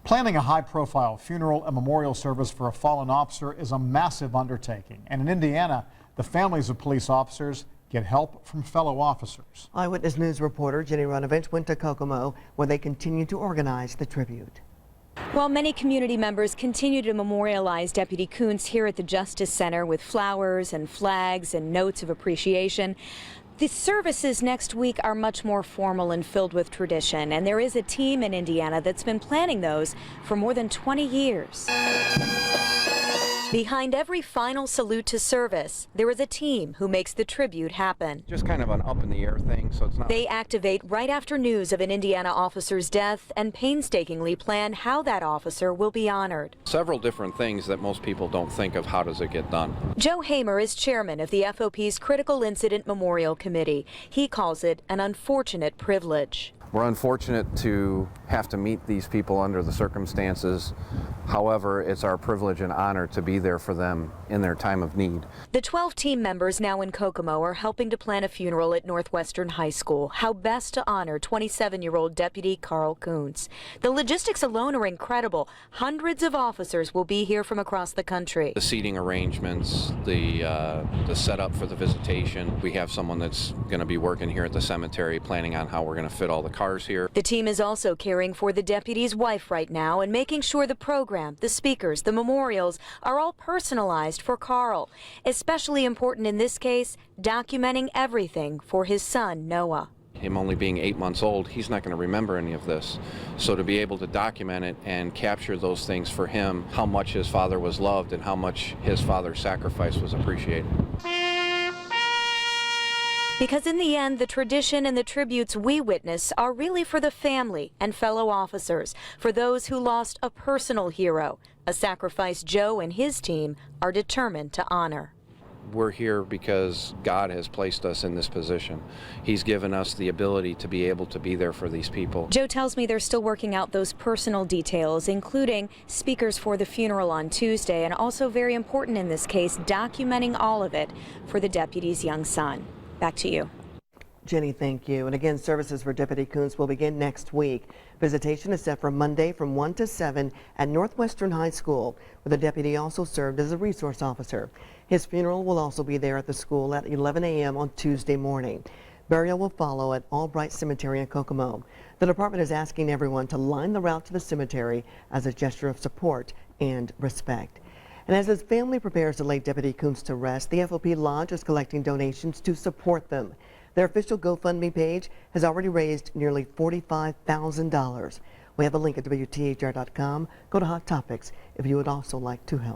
Planning a high-profile funeral and memorial service for a fallen officer is a massive undertaking. And in Indiana, the families of police officers get help from fellow officers. Eyewitness News reporter Jenny Runovich went to Kokomo, where they continue to organize the tribute. While many community members continue to memorialize Deputy Kuntz here at the Justice Center with flowers and flags and notes of appreciation, the services next week are much more formal and filled with tradition, and there is a team in Indiana that's been planning those for more than 20 years. Behind every final salute to service, there is a team who makes the tribute happen. Just kind of an up-in-the-air thing, so it's not... They activate right after news of an Indiana officer's death and painstakingly plan how that officer will be honored. Several different things that most people don't think of. How does it get done? Joe Hamer is chairman of the FOP's Critical Incident Memorial Committee. He calls it an unfortunate privilege. We're unfortunate to have to meet these people under the circumstances. However, it's our privilege and honor to be there for them in their time of need. The 12 team members now in Kokomo are helping to plan a funeral at Northwestern High School. How best to honor 27-year-old Deputy Carl Kuntz. The logistics alone are incredible. Hundreds of officers will be here from across the country. The seating arrangements, the setup for the visitation. We have someone that's going to be working here at the cemetery, planning on how we're going to fit all the cars here. The team is also caring for the deputy's wife right now and making sure the program, the speakers, the memorials are all personalized for Carl. Especially important in this case, documenting everything for his son, Noah. Him only being 8 months old, he's not going to remember any of this. So to be able to document it and capture those things for him, how much his father was loved and how much his father's sacrifice was appreciated. Because in the end, the tradition and the tributes we witness are really for the family and fellow officers, for those who lost a personal hero, a sacrifice Joe and his team are determined to honor. We're here because God has placed us in this position. He's given us the ability to be able to be there for these people. Joe tells me they're still working out those personal details, including speakers for the funeral on Tuesday, and also very important in this case, documenting all of it for the deputy's young son. Back to you. Jenny, thank you. And again, services for Deputy Kuntz will begin next week. Visitation is set for Monday from 1 to 7 at Northwestern High School, where the deputy also served as a resource officer. His funeral will also be there at the school at 11 a.m. on Tuesday morning. Burial will follow at Albright Cemetery in Kokomo. The department is asking everyone to line the route to the cemetery as a gesture of support and respect. And as his family prepares to lay Deputy Kuntz to rest, the FOP Lodge is collecting donations to support them. Their official GoFundMe page has already raised nearly $45,000. We have a link at WTHR.com. Go to Hot Topics if you would also like to help.